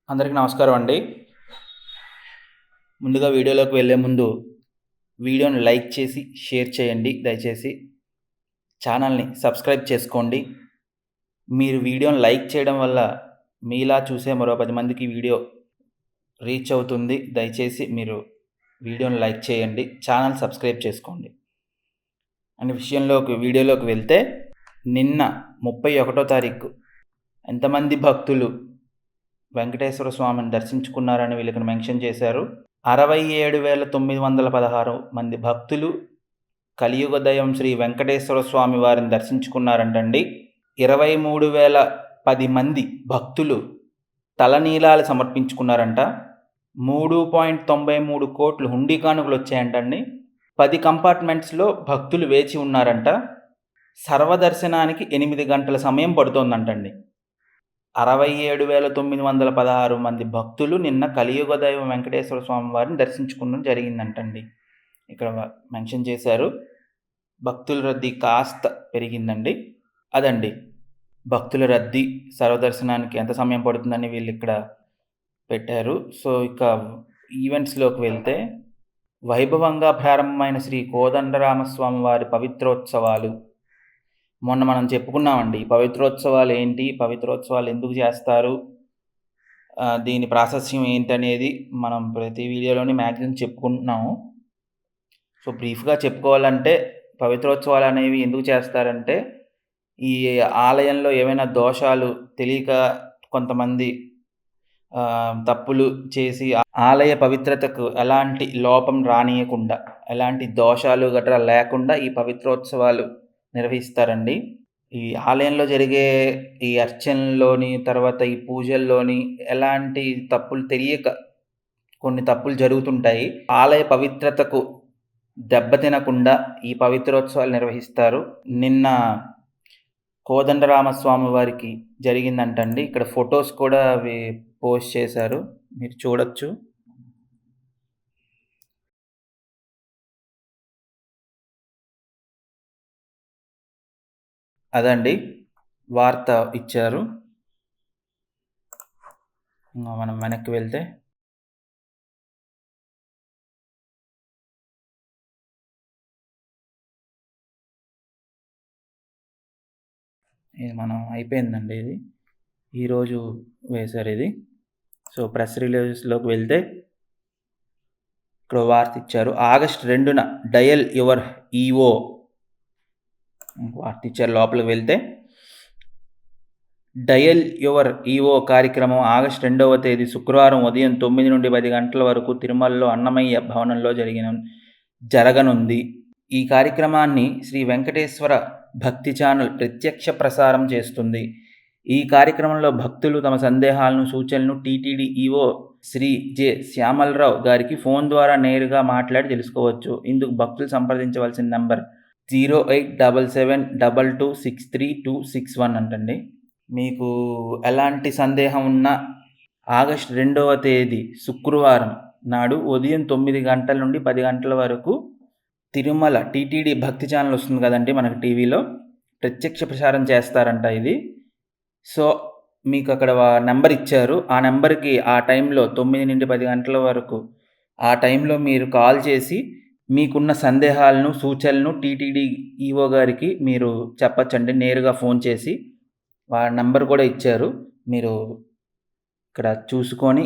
అందరికీ నమస్కారం అండి. ముందుగా వీడియోలోకి వెళ్ళే ముందు వీడియోని లైక్ చేసి, షేర్ చేయండి దయచేసి. ఛానల్‌ని సబ్స్క్రైబ్ చేసుకోండి. మీరు వీడియోని లైక్ చేయడం వల్ల మీలా చూసే మరో 10 మందికి వీడియో రీచ్ అవుతుంది. దయచేసి మీరు వీడియోని లైక్ చేయండి. ఛానల్ సబ్స్క్రైబ్ చేసుకోండి. వీడియోలోకి వెళ్తే నిన్న 31వ తారీఖు ఎంతమంది భక్తులు వెంకటేశ్వర స్వామిని దర్శించుకున్నారని వీళ్ళకి మెన్షన్ చేశారు. 67,916 మంది భక్తులు కలియుగ దైవం శ్రీ వెంకటేశ్వర స్వామి వారిని దర్శించుకున్నారంటండి. 23,010 మంది భక్తులు తలనీలాలు సమర్పించుకున్నారంట. 3.93 కోట్లు హుండీ కానుకలు వచ్చాయంటండి. 10 కంపార్ట్మెంట్స్లో భక్తులు వేచి ఉన్నారంట. సర్వదర్శనానికి 8 గంటల సమయం పడుతోందంటండి. 67,916 మంది భక్తులు నిన్న కలియుగ దైవం వెంకటేశ్వర స్వామి వారిని దర్శించుకోవడం జరిగిందంటండి. ఇక్కడ మెన్షన్ చేశారు. భక్తుల రద్దీ కాస్త పెరిగిందండి. అదండి భక్తుల రద్దీ సర్వదర్శనానికి ఎంత సమయం పడుతుందని వీళ్ళు ఇక్కడ పెట్టారు. సో ఇక ఈవెంట్స్లోకి వెళ్తే వైభవంగా ప్రారంభమైన శ్రీ కోదండరామస్వామి వారి పవిత్రోత్సవాలు మొన్న మనం చెప్పుకున్నామండి. పవిత్రోత్సవాలు ఏంటి, పవిత్రోత్సవాలు ఎందుకు చేస్తారు, దీని ప్రాశస్త్యం ఏంటనేది మనం ప్రతి వీడియోలోని మ్యాక్సిమం చెప్పుకుంటున్నాము. సో బ్రీఫ్గా చెప్పుకోవాలంటే పవిత్రోత్సవాలు అనేవి ఎందుకు చేస్తారంటే, ఈ ఆలయంలో ఏమైనా దోషాలు తెలియక కొంతమంది తప్పులు చేసి ఆలయ పవిత్రతకు ఎలాంటి లోపం రానియకుండా, ఎలాంటి దోషాలు గట్రా లేకుండా ఈ పవిత్రోత్సవాలు నిర్వహిస్తారండి. ఈ ఆలయంలో జరిగే ఈ అర్చనలోని, తర్వాత ఈ పూజల్లోని ఎలాంటి తప్పులు తెలియక కొన్ని తప్పులు జరుగుతుంటాయి. ఆలయ పవిత్రతకు దెబ్బతినకుండా ఈ పవిత్రోత్సవాలు నిర్వహిస్తారు. నిన్న కోదండరామస్వామి వారికి జరిగిందంటండి. ఇక్కడ ఫొటోస్ కూడా అవి పోస్ట్ చేశారు, మీరు చూడొచ్చు. అదండి వార్త ఇచ్చారు. మనం వెనక్కి వెళ్తే ఇది మనం అయిపోయిందండి. ఇది ఈరోజు వేశారు ఇది. సో ప్రెస్ రిలీజ్లోకి వెళ్తే ఇక్కడ వార్త ఇచ్చారు. ఆగస్టు 2న డయల్ యువర్ ఈఓ వార్త ఇచ్చారు. లోపలికి వెళ్తే డయల్ యువర్ ఈఓ కార్యక్రమం ఆగస్టు 2వ తేదీ శుక్రవారం ఉదయం 9 నుండి 10 గంటల వరకు తిరుమలలో అన్నమయ్య భవనంలో జరగనుంది. ఈ కార్యక్రమాన్ని శ్రీ వెంకటేశ్వర భక్తి ఛానల్ ప్రత్యక్ష ప్రసారం చేస్తుంది. ఈ కార్యక్రమంలో భక్తులు తమ సందేహాలను, సూచనలను టీటీడీ ఈఓ శ్రీ జె శ్యామలరావు గారికి ఫోన్ ద్వారా నేరుగా మాట్లాడి తెలుసుకోవచ్చు. ఇందుకు భక్తులు సంప్రదించవలసిన నంబర్ 0877226361 అంటండి. మీకు ఎలాంటి సందేహం ఉన్నా ఆగస్టు 2వ తేదీ శుక్రవారం నాడు ఉదయం 9 గంటల నుండి 10 గంటల వరకు తిరుమల టీటీడీ భక్తి ఛానల్ వస్తుంది కదండి మనకు టీవీలో, ప్రత్యక్ష ప్రసారం చేస్తారంట ఇది. సో మీకు అక్కడ నెంబర్ ఇచ్చారు. ఆ నెంబర్కి ఆ టైంలో 9 నుండి 10 గంటల వరకు ఆ టైంలో మీరు కాల్ చేసి మీకున్న సందేహాలను, సూచనలను టీటీడీ ఈఓ గారికి మీరు చెప్పచ్చండి. నేరుగా ఫోన్ చేసి వాళ్ళ నెంబర్ కూడా ఇచ్చారు. మీరు ఇక్కడ చూసుకొని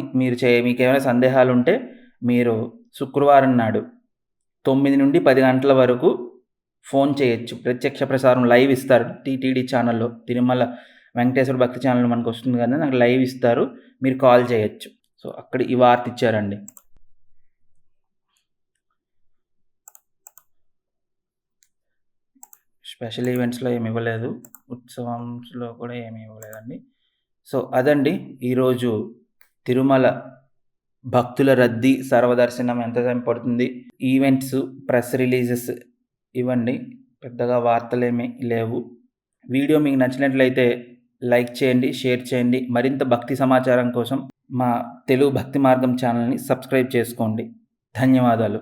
మీకేమైనా సందేహాలు ఉంటే మీరు శుక్రవారం నాడు 9 నుండి 10 గంటల వరకు ఫోన్ చేయొచ్చు. ప్రత్యక్ష ప్రసారం లైవ్ ఇస్తారు టీటీడీ ఛానల్లో. తిరుమల వెంకటేశ్వర భక్తి ఛానల్ మనకు వస్తుంది కదా, నాకు లైవ్ ఇస్తారు, మీరు కాల్ చేయొచ్చు. సో అక్కడ ఈ వార్త ఇచ్చారండి. స్పెషల్ ఈవెంట్స్లో ఏమి ఇవ్వలేదు, ఉత్సవంలో కూడా ఏమి ఇవ్వలేదండి. సో అదండి ఈరోజు తిరుమల భక్తుల రద్దీ, సర్వదర్శనం ఎంత టైం పడుతుంది, ఈవెంట్స్, ప్రెస్ రిలీజెస్ ఇవ్వండి. పెద్దగా వార్తలేమీ లేవు. వీడియో మీకు నచ్చినట్లయితే లైక్ చేయండి, షేర్ చేయండి. మరింత భక్తి సమాచారం కోసం మా తెలుగు భక్తి మార్గం ఛానల్ని సబ్స్క్రైబ్ చేసుకోండి. ధన్యవాదాలు.